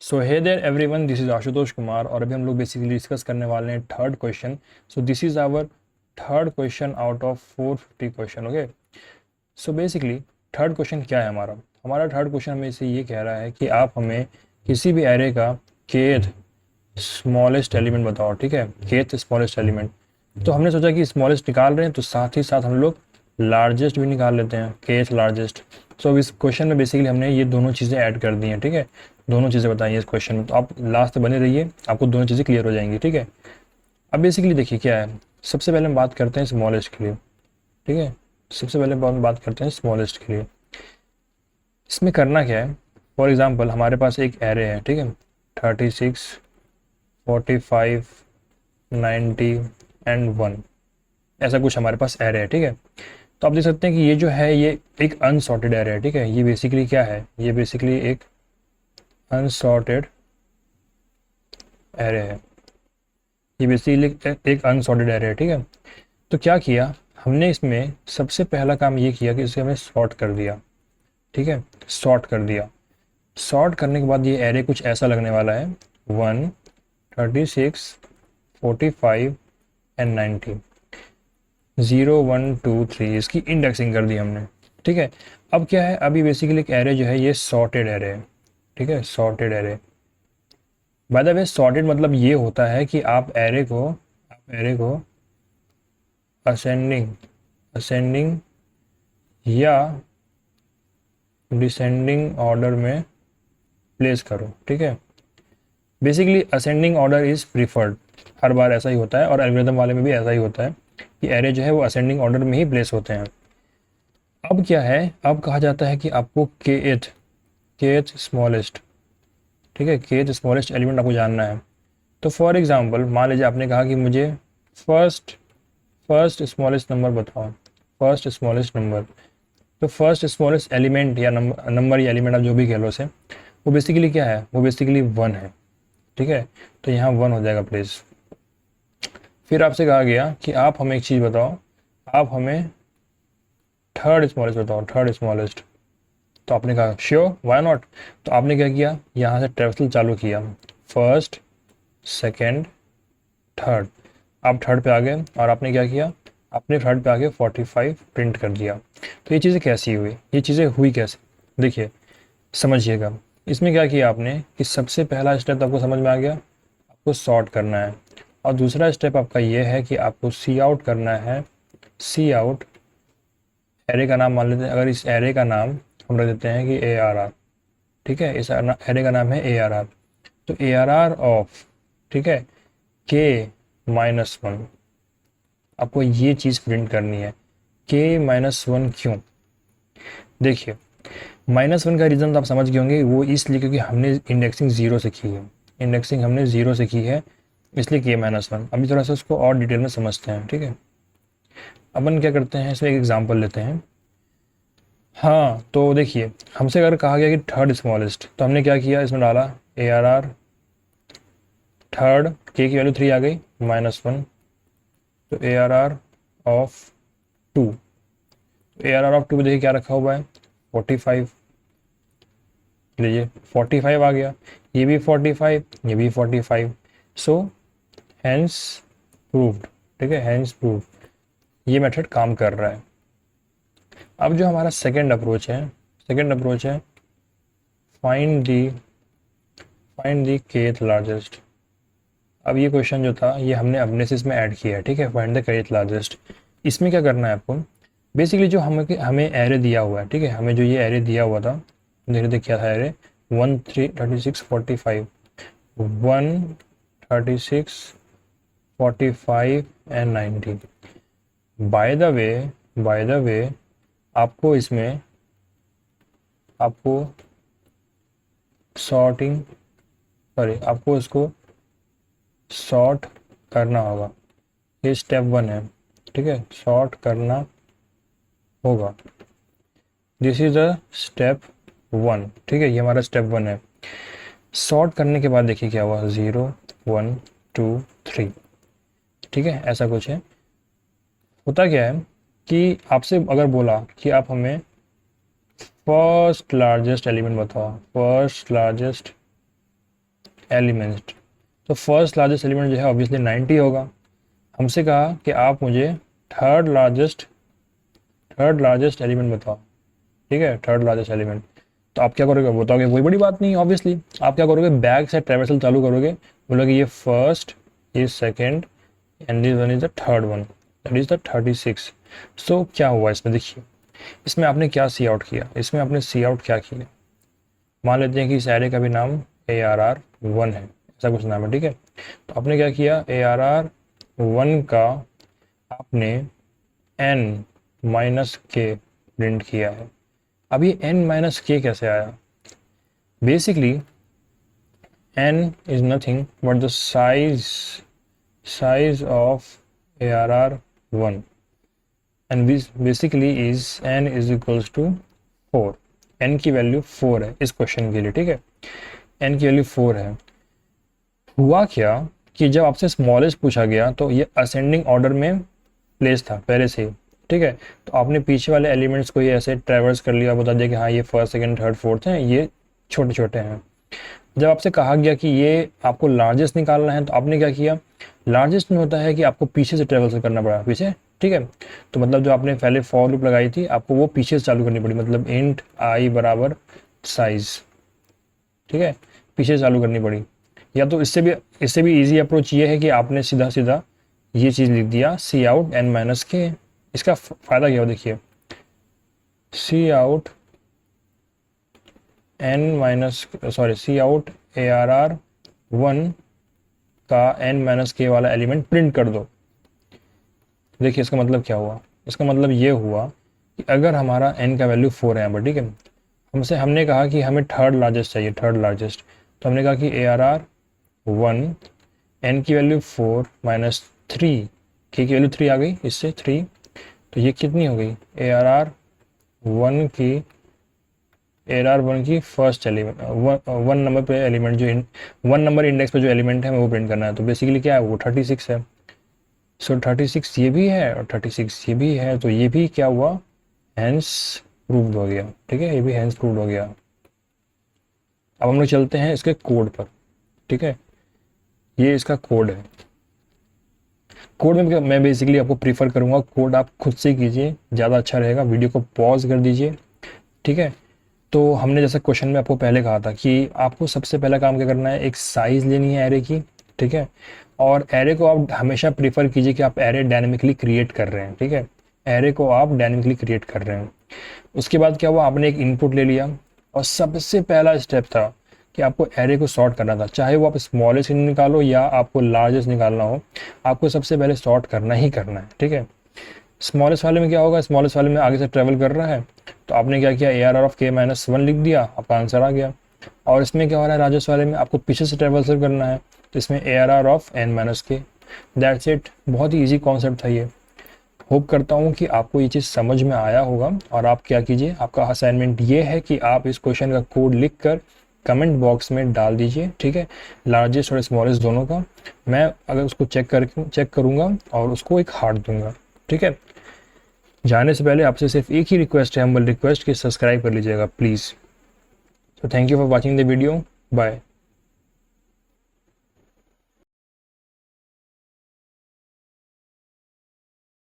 So hey there everyone, this is Ashutosh Kumar और अभी हम लोग बेसिकली डिस्कस करने वाले हैं third question. So this is our third question out of 450 question. Okay, so basically third question क्या है हमारा? हमारा थर्ड क्वेश्चन हमें से ये कह रहा है कि आप हमें किसी भी एरे का kth स्मॉलेस्ट एलिमेंट बताओ। ठीक है, kth स्मॉलेस्ट एलिमेंट। तो हमने सोचा कि स्मॉलेस्ट निकाल रहे हैं तो साथ ही साथ हम लोग लार्जेस्ट भी निकाल लेते हैं, kth लार्जेस्ट। सो अब इस क्वेश्चन में बेसिकली हमने ये दोनों चीज़ें ऐड कर दी हैं। ठीक है, दोनों चीज़ें बताइए इस क्वेश्चन में, तो आप लास्ट तक बने रहिए, आपको दोनों चीज़ें क्लियर हो जाएंगी। ठीक है, अब बेसिकली देखिए क्या है। सबसे पहले हम बात करते हैं स्मॉलेस्ट के लिए। ठीक है, सबसे पहले हम बात करते हैं स्मॉलेस्ट के लिए। इसमें करना क्या है, फॉर एग्जांपल हमारे पास एक एरे है। ठीक है, 36, 45, 90 एंड 1, ऐसा कुछ हमारे पास एरे है। ठीक है, तो आप देख सकते हैं कि ये जो है ये एक अनसॉर्टेड एरे है। ठीक है, ये बेसिकली क्या है, ये बेसिकली एक अनसॉर्टेड एरे है। ये बेसिकली एक अनसॉर्टेड एरे है। ठीक है, तो क्या किया हमने, इसमें सबसे पहला काम ये किया कि इसे हमें सॉर्ट कर दिया। ठीक है, सॉर्ट कर दिया। सॉर्ट करने के बाद ये एरे कुछ ऐसा लगने वाला है, 1, 36, 45 एंड 90, 0, 1, 2, 3, इसकी इंडेक्सिंग कर दी हमने। ठीक है, अब क्या है, अभी बेसिकली एक एरे जो है ये सॉर्टेड एरे है। ठीक है, sorted array. By the way sorted मतलब ये होता है कि आप एरे को असेंडिंग असेंडिंग या डिसेंडिंग ऑर्डर में प्लेस करो। ठीक है, basically ascending order is preferred, हर बार ऐसा ही होता है और एल्गोरिथम वाले में भी ऐसा ही होता है कि एरे जो है वो असेंडिंग ऑर्डर में ही प्लेस होते हैं। अब क्या है, अब कहा जाता है कि आपको kth स्मॉलेस्ट, ठीक है, kth स्मॉलेस्ट एलिमेंट आपको जानना है। तो फॉर एग्जांपल मान लीजिए आपने कहा कि मुझे फर्स्ट स्मॉलेस्ट नंबर बताओ, फर्स्ट स्मॉलेस्ट नंबर। तो फर्स्ट स्मॉलेस्ट एलिमेंट या नंबर या एलिमेंट आप जो भी कह लो उसे, वो बेसिकली क्या है, वो बेसिकली 1 है। ठीक है, तो यहाँ 1 हो जाएगा प्लेस। फिर आपसे कहा गया कि आप हमें एक चीज़ बताओ, आप हमें थर्ड स्मॉलेस्ट बताओ, थर्ड स्मॉलेस्ट। तो आपने कहा श्योर, व्हाई नॉट। तो आपने क्या किया, यहाँ से ट्रेवल चालू किया, फर्स्ट, सेकेंड, थर्ड। आप थर्ड पे आ गए और आपने क्या किया, आपने थर्ड पे आके 45 प्रिंट कर दिया। तो ये चीज़ें कैसी हुई, ये चीज़ें हुई कैसे, देखिए समझिएगा। इसमें क्या किया आपने कि सबसे पहला स्टेप आपको समझ में आ गया, आपको सॉर्ट करना है। और दूसरा स्टेप आपका ये है कि आपको सी आउट करना है। सी आउट, एरे का नाम मान लेते हैं, अगर इस एरे का नाम हम रख देते हैं कि ARR। ठीक है, इस एरे का नाम है ARR। तो ARR ऑफ, ठीक है, K-1, आपको ये चीज़ प्रिंट करनी है। K-1 क्यों, देखिए -1 का रीज़न तो आप समझ गए होंगे, वो इसलिए क्योंकि हमने इंडेक्सिंग 0 से की है, इंडेक्सिंग हमने 0 से की है, इसलिए K-1। अभी थोड़ा सा उसको और डिटेल में समझते हैं। ठीक है, अपन क्या करते हैं, इसमें एक एग्जांपल लेते हैं। हाँ, तो देखिए हमसे अगर कहा गया कि थर्ड स्मॉलेस्ट, तो हमने क्या किया, इसमें डाला ARR थर्ड, K की वैल्यू 3 आ गई, -1। तो ARR ऑफ 2, ARR ऑफ 2 देखिए क्या रखा हुआ है, 45। लीजिए 45 आ गया, ये भी 45, ये भी 45। So hence proved. ठीक है, हैंस प्रूव्ड, ये मेथड काम कर रहा है। अब जो हमारा सेकंड अप्रोच है फाइंड दी kth लार्जेस्ट। अब ये क्वेश्चन जो था ये हमने अपने से इसमें ऐड किया है। ठीक है, फाइंड द kth लार्जेस्ट। इसमें क्या करना है आपको, बेसिकली जो हमें एरे दिया हुआ है, ठीक है, हमें जो ये एरे दिया हुआ था, धीरे धीरे क्या था एरे, 1, 3, 36, 45, 1, 36, 45 एंड 90। बाय द वे आपको इसमें आपको इसको सॉर्ट करना होगा। ये स्टेप 1 है। ठीक है, सॉर्ट करना होगा, दिस इज अ स्टेप 1। ठीक है, ये हमारा स्टेप 1 है। सॉर्ट करने के बाद देखिए क्या हुआ, 0, 1, 2, 3। ठीक है, ऐसा कुछ है। होता क्या है कि आपसे अगर बोला कि आप हमें फर्स्ट लार्जेस्ट एलिमेंट बताओ, फर्स्ट लार्जेस्ट एलिमेंट। तो फर्स्ट लार्जेस्ट एलिमेंट जो है ऑब्वियसली 90 होगा। हमसे कहा कि आप मुझे थर्ड लार्जेस्ट एलिमेंट बताओ, ठीक है, थर्ड लार्जेस्ट एलिमेंट। तो आप क्या करोगे, बताओगे कोई बड़ी बात नहीं, ऑब्वियसली आप क्या करोगे, बैक से ट्रेवर्सल चालू करोगे, बोलोगे ये फर्स्ट, ये second and this one is the third one, that is the 36। सो क्या हुआ इसमें, देखिए इसमें आपने क्या सी आउट किया, इसमें आपने सी आउट क्या किया, मान लेते हैं कि इस एरे का भी नाम ARR1 है, ऐसा कुछ नाम है, ठीक है। तो आपने क्या किया, ARR1 का आपने n-k प्रिंट किया है। अब ये n-k कैसे आया, basically n is nothing but the size of ARR1 and this basically is n is equals to 4। n की वैल्यू 4 है इस क्वेश्चन के लिए, ठीक है, n की वैल्यू 4 है। हुआ क्या कि जब आपसे स्मॉलेस्ट पूछा गया तो ये असेंडिंग ऑर्डर में प्लेस था पहले से ही, ठीक है। तो आपने पीछे वाले एलिमेंट्स को ये ऐसे ट्रैवर्स कर लिया, बता दिया कि हाँ ये फर्स्ट सेकंड थर्ड फोर्थ हैं, ये छोटे छोटे हैं। जब आपसे कहा गया कि ये आपको लार्जेस्ट निकालना है तो आपने क्या किया, लार्जेस्ट में होता है कि आपको पीछे से ट्रैवर्स करना पड़ा, पीछे, ठीक है। तो मतलब जो आपने पहले फॉर लूप लगाई थी आपको वो पीछे से चालू करनी पड़ी, मतलब इंट आई बराबर साइज, ठीक है, पीछे से चालू करनी पड़ी। या तो इससे भी इजी अप्रोच ये है कि आपने सीधा सीधा ये चीज़ लिख दिया सी आउट n-k। इसका फ़ायदा क्या हो, देखिए सी आउट ARR1 का n-k वाला एलिमेंट प्रिंट कर दो। देखिए इसका मतलब क्या हुआ, इसका मतलब ये हुआ कि अगर हमारा n का वैल्यू 4 है यहाँ पर, ठीक है, हमने कहा कि हमें थर्ड लार्जेस्ट चाहिए, थर्ड लार्जेस्ट। तो हमने कहा कि ARR1 n की वैल्यू 4 माइनस 3, k की वैल्यू 3 आ गई, इससे 3, तो ये कितनी हो गई, ARR1 की फर्स्ट एलिमेंट, 1 नंबर पे एलिमेंट जो 1 नंबर इंडेक्स पे जो एलिमेंट है हमें वो प्रिंट करना है। तो बेसिकली क्या है, वो 36 है। सो 36 ये भी है और 36 ये भी है, तो ये भी क्या हुआ, हैंस प्रूव्ड हो गया, ठीक है, ये भी हैंस प्रूव्ड हो गया। अब हम लोग चलते हैं इसके कोड पर, ठीक है, ये इसका कोड है। कोड में मैं बेसिकली आपको प्रीफर करूंगा कोड आप खुद से कीजिए, ज़्यादा अच्छा रहेगा। वीडियो को पॉज कर दीजिए, ठीक है। तो हमने जैसा क्वेश्चन में आपको पहले कहा था कि आपको सबसे पहला काम क्या करना है, एक साइज़ लेनी है एरे की, ठीक है। और एरे को आप हमेशा प्रीफर कीजिए कि आप एरे डायनेमिकली क्रिएट कर रहे हैं, ठीक है, एरे को आप डायनेमिकली क्रिएट कर रहे हैं। उसके बाद क्या हुआ, आपने एक इनपुट ले लिया और सबसे पहला स्टेप था कि आपको एरे को सॉर्ट करना था, चाहे वो आप स्मॉलेस्ट निकालो या आपको लार्जेस्ट निकालना हो, आपको सबसे पहले सॉर्ट करना ही करना है, ठीक है। स्मॉलेस्ट वाले में क्या होगा, स्मॉलेस्ट वाले में आगे से ट्रेवल कर रहा है, तो आपने क्या किया, ARR(k-1) लिख दिया, आपका आंसर आ गया। और इसमें क्या हो रहा है, लार्जेस्ट वाले में आपको पीछे से ट्रेवल करना है, तो इसमें ARR(n-k), दैट्स इट। बहुत ही ईजी कॉन्सेप्ट था ये। होप करता हूँ कि आपको ये चीज़ समझ में आया होगा। और आप क्या कीजिए, आपका असाइनमेंट ये है कि आप इस क्वेश्चन का कोड लिख कर कमेंट बॉक्स में डाल दीजिए, ठीक है, लार्जेस्ट और स्मॉलेस्ट दोनों का। मैं अगर उसको चेक करूँगा और उसको एक हार्ट दूंगा, ठीक है। जाने से पहले आपसे सिर्फ एक ही रिक्वेस्ट है, हम्बल रिक्वेस्ट, कि सब्सक्राइब कर लीजिएगा प्लीज़। तो thank you for watching the video, bye.